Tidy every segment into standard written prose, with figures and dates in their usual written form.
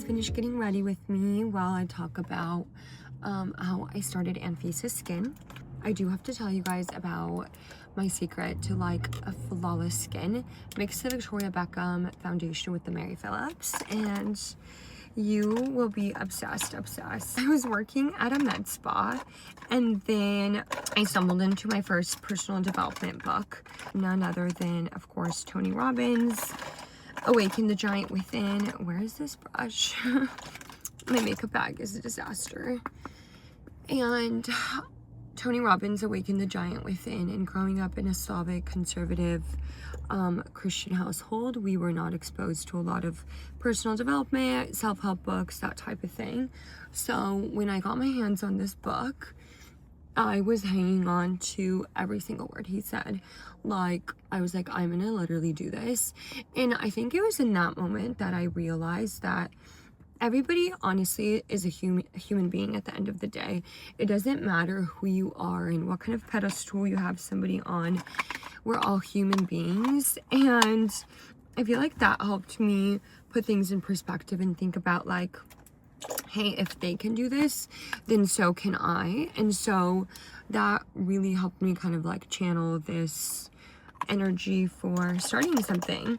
finish getting ready with me while I talk about how I started ANFISA Skin. I do have to tell you guys about my secret to like a flawless skin. Mix the Victoria Beckham foundation with the Mary Phillips and you will be obsessed. I was working at a med spa and then I stumbled into my first personal development book. None other than, of course, Tony Robbins' Awaken the Giant Within. Where is this brush? My makeup bag is a disaster. And Tony Robbins' Awaken the Giant Within. And growing up in a Slavic, conservative, Christian household, we were not exposed to a lot of personal development, self-help books, that type of thing. So when I got my hands on this book, I was hanging on to every single word he said. Like, I was like, I'm gonna literally do this. And I think it was in that moment that I realized that everybody honestly is a human being at the end of the day. It doesn't matter who you are and what kind of pedestal you have somebody on. We're all human beings. And I feel like that helped me put things in perspective and think about like, hey, if they can do this, then so can I. And so that really helped me kind of like channel this energy for starting something.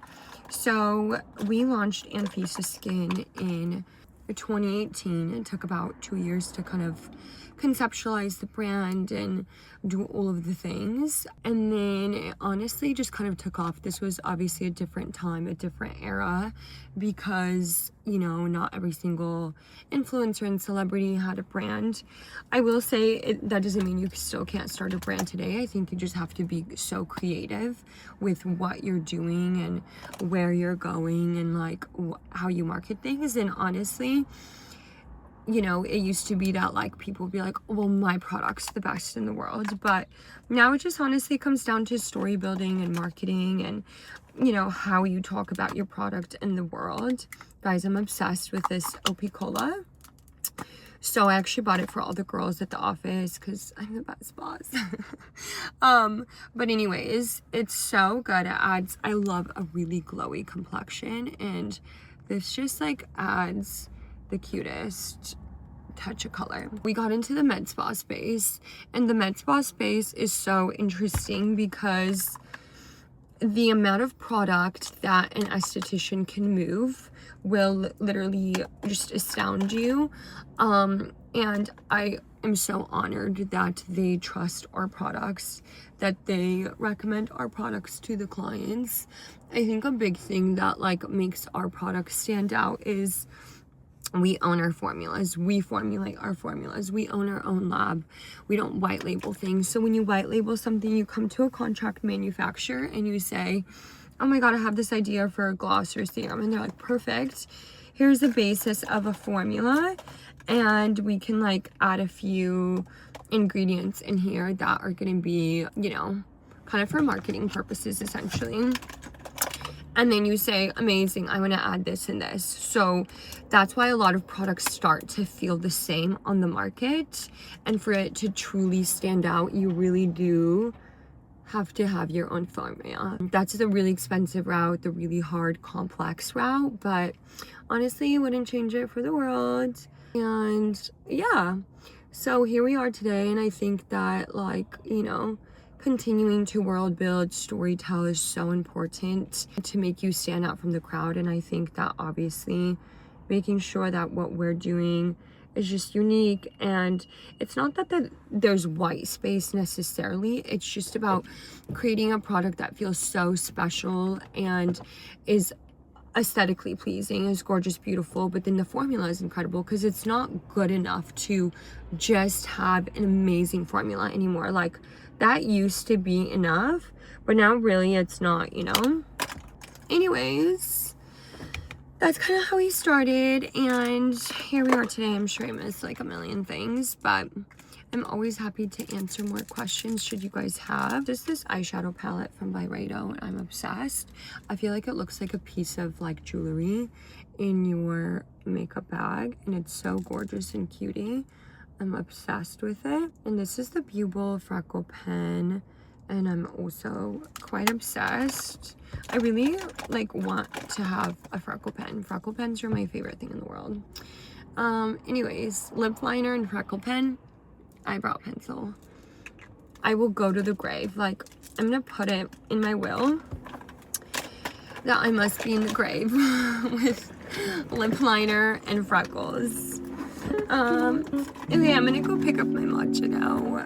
So we launched ANFISA Skin in 2018. It took about 2 years to kind of conceptualize the brand and do all of the things. And then it honestly just kind of took off. This was obviously a different time, a different era, because, you know, not every single influencer and celebrity had a brand. I will say that doesn't mean you still can't start a brand today. I think you just have to be so creative with what you're doing and where you're going and like how you market things. And honestly, you know, it used to be that like people would be like, well, my product's the best in the world, but now it just honestly comes down to story building and marketing and, you know, how you talk about your product in the world. Guys, I'm obsessed with this OP Cola. So I actually bought it for all the girls at the office because I'm the best boss. But anyways, it's so good. It adds, I love a really glowy complexion, and this just like adds the cutest touch of color. We got into the med spa space, and the med spa space is so interesting because the amount of product that an esthetician can move will literally just astound you. And I am so honored that they trust our products, that they recommend our products to the clients. I think a big thing that like makes our products stand out is we own our formulas. We formulate our formulas. We own our own lab. We don't white label things. So when you white label something, you come to a contract manufacturer and you say, oh my God, I have this idea for a gloss or serum. And they're like, perfect. Here's the basis of a formula. And we can like add a few ingredients in here that are going to be, you know, kind of for marketing purposes, essentially. And then you say, amazing, I want to add this and this. So that's why a lot of products start to feel the same on the market. And for it to truly stand out, you really do have to have your own formula. That's the really expensive route, the really hard, complex route. But honestly, you wouldn't change it for the world. And yeah, so here we are today. And I think that, like, you know, continuing to world build, storytell is so important to make you stand out from the crowd. And I think that obviously making sure that what we're doing is just unique, and it's not that there's white space necessarily. It's just about creating a product that feels so special and is aesthetically pleasing, is gorgeous, beautiful, but then the formula is incredible, because it's not good enough to just have an amazing formula anymore. Like, that used to be enough, but now really it's not, you know? Anyways, that's kind of how we started, and here we are today. I'm sure I missed like a million things, but I'm always happy to answer more questions should you guys have. Just this eyeshadow palette from Byredo, and I'm obsessed. I feel like it looks like a piece of like jewelry in your makeup bag, and it's so gorgeous and cutie. I'm obsessed with it. And this is the Buble Freckle Pen, and I'm also quite obsessed. I really like want to have a freckle pen. Freckle pens are my favorite thing in the world. Anyways, lip liner and freckle pen, eyebrow pencil. I will go to the grave. Like, I'm gonna put it in my will that I must be in the grave with lip liner and freckles. Okay, I'm gonna go pick up my matcha now.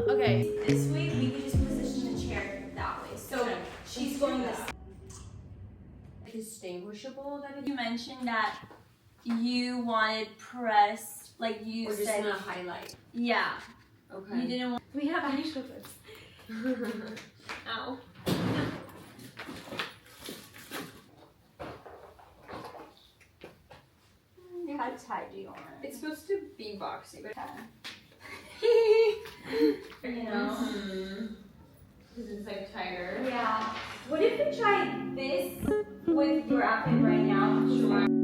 Okay, this way we can just position the chair that way. So she's going this. Distinguishable that You mentioned that you wanted pressed, like you or just said. gonna highlight. Yeah. Okay. You didn't want. We have any clippers. Ow. How tight do you want it? It's supposed to be boxy, but You know? Because it's like tighter. Yeah. What if we try this with your outfit right now? Sure.